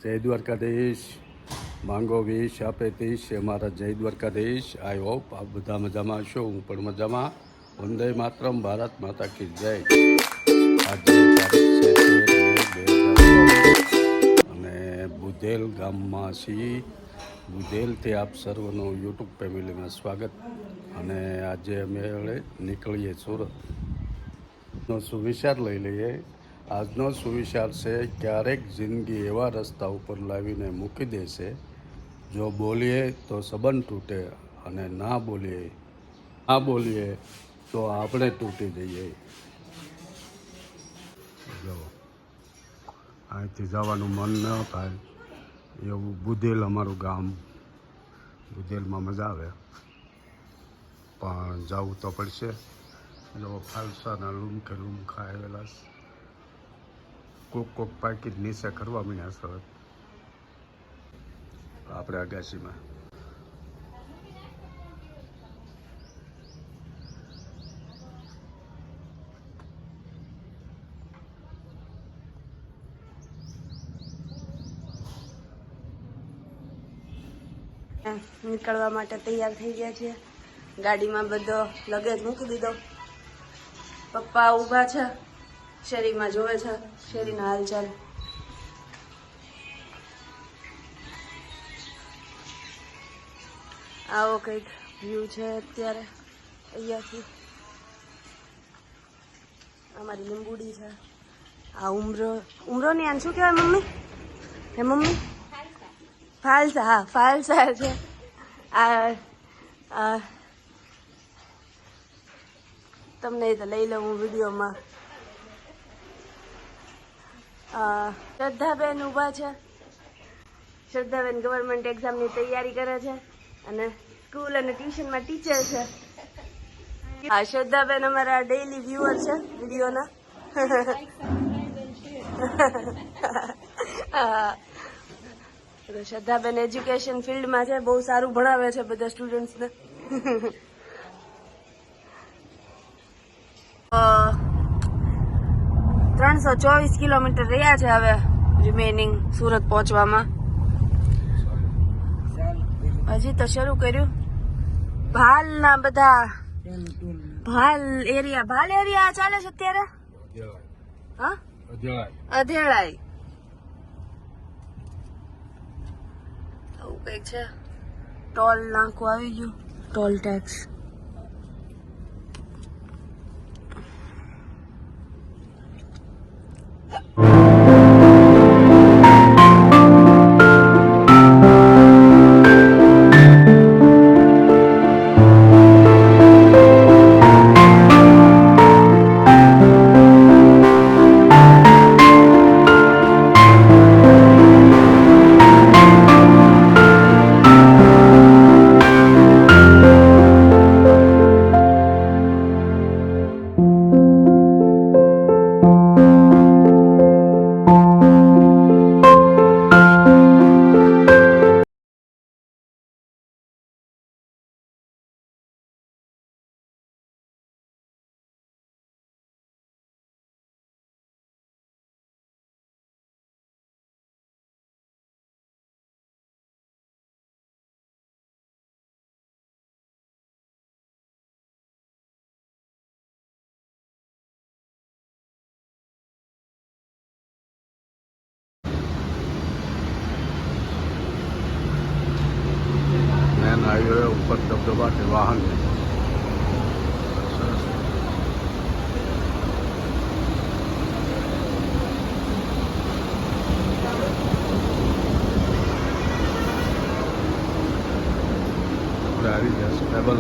જય દ્વારકાધીશ. માંગો વીશ આપે તીશ એ મારા જય દ્વારકાધીશ. આઈ હોપ આપ બધા મજામાં હશો. હું પણ મજામાં. વંદે માતરમ. ભારત માતા કી જય. આજની તારીખ છે 13 મે 2024 અને બુધેલ ગામમાં છીએ. બુધેલથી આપ સર્વનું યુટ્યુબ ફેમિલીમાં સ્વાગત. અને આજે અમે નીકળીએ સુરતનો સુવિચાર લઈ લઈએ. આજનો સુવિચાર છે, ક્યારેક જિંદગી એવા રસ્તા ઉપર લાવીને મૂકી દેશે, જો બોલીએ તો સંબંધ તૂટે અને ના બોલીએ તો આપણે તૂટી જઈએ. જો અહીંથી જવાનું મન ન થાય એવું બુધેલ અમારું ગામ. બુધેલમાં મજા આવે પણ જવું તો પડશે. જો ખાલસાના લૂમખા આવેલા કોક પાકીટ નીચે કરવા મીના સરત આપણે અગાસીમાં. નીકળવા માટે તૈયાર થઈ ગયા છે. ગાડીમાં બધો લગેજ મૂકી દીધો. પપ્પા ઊભા છે, શેરીમાં જોવે છે શેરીના હાલચાલ. આવો કંઈક વ્યૂ છે અત્યારે અહીંયાથી. અમારી લીંબુડી છે. આ ઉમરો ની આને શું કહેવાય મમ્મી? હે મમ્મી? ફાલસા. હા, ફાલસા છે. આ તમને તો લઈ લઉં હું વિડીયોમાં. શ્રદ્ધાબેન ઊભા છે. શ્રદ્ધાબેન ગવર્મેન્ટ એક્ઝામની તૈયારી કરે છે અને સ્કૂલ અને ટ્યુશનમાં ટીચર છે. હા, શ્રદ્ધાબેન અમારા ડેઈલી વ્યુઅર છે વિડીયોના. શ્રદ્ધાબેન એજ્યુકેશન ફિલ્ડમાં છે, બહુ સારું ભણાવે છે બધા સ્ટુડન્ટ્સને. 324 કિલોમીટર રહ્યા છે હવે રિમેનિંગ સુરત પહોંચવામાં. હજી તો શરૂ કર્યું. ભાલના બધા ભાલ એરિયા ચાલે છે અત્યારે. હા, અધેળાઈ આવું કઈક છે. ટોલ નાખું આવી ગયું, ટોલ ટેક્સ. મેન હાઈવે ઉપર ધબધબાટી વાહન. આપણે આવી ગયા સ્ટેબલ.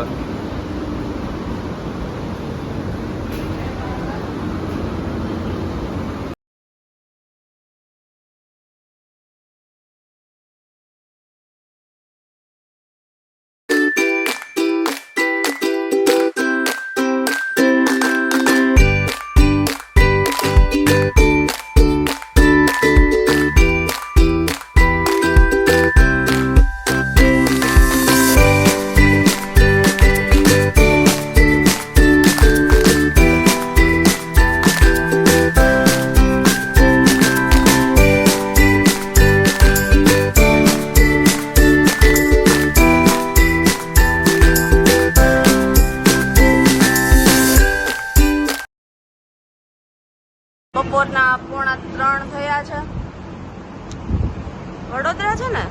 વડોદરા છે ને?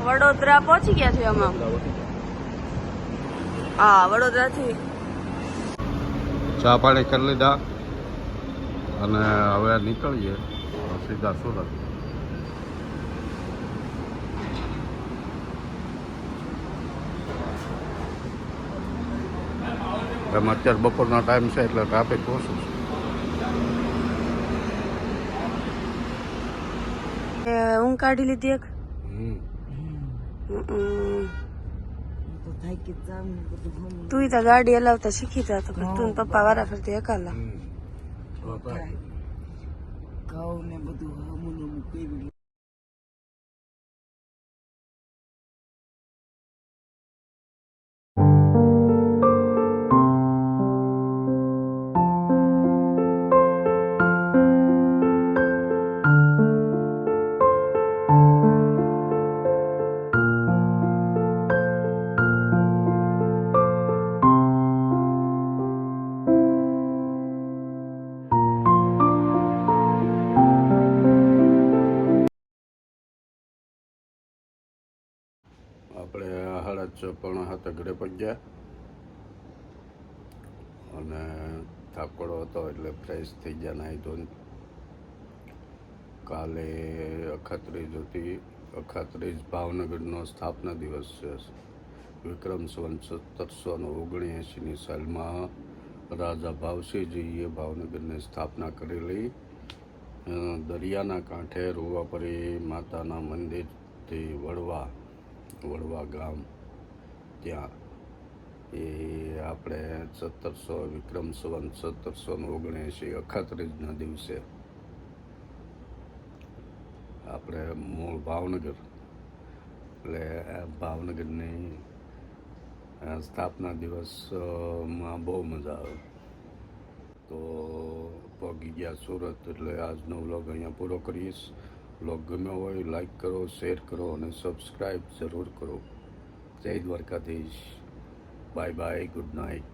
વડોદરા પહોંચી ગયા છે અમે. હા, વડોદરાથી ચા પાણી કરી લીધા અને હવે નીકળીએ સીધા સુરત. એમાં અત્યારે બપોરનો ટાઈમ છે એટલે ટ્રાફિક ઓછું છે. ઊંઘ કાઢી લીધી એક. તું તો ગાડી હલાવતા શીખી જા તો તું ને પપ્પા વારા ફરતી હકાલા. આપણે 6:30 ઘરે પહોંચ્યા અને થાકોડો હતો એટલે ફ્રેશ થઈ ગયા નાહી ધોઈને. કાલે અખાત્રીજ હતી. અખાત્રીજ ભાવનગરનો સ્થાપના દિવસ છે. વિક્રમ સંવત 1779ની સાલમાં રાજા ભાવસિંહજીએ ભાવનગરની સ્થાપના કરેલી. દરિયાના કાંઠે રૂવાપરી માતાના મંદિરથી વડવા ગામ ત્યાં એ આપણે વિક્રમ સંવત 1779 અખાત્રીજના દિવસે આપણે મૂળ ભાવનગર એટલે ભાવનગરની સ્થાપના દિવસમાં બહુ મજા આવે. તો પહોંચી ગયા સુરત એટલે આજનો વ્લોગ અહીંયા પૂરો કરીશ. વ્લોગ ગમ્યો હોય લાઈક કરો, શેર કરો અને સબસ્ક્રાઈબ જરૂર કરો. જય Dwarkadhish. Bye bye, good night.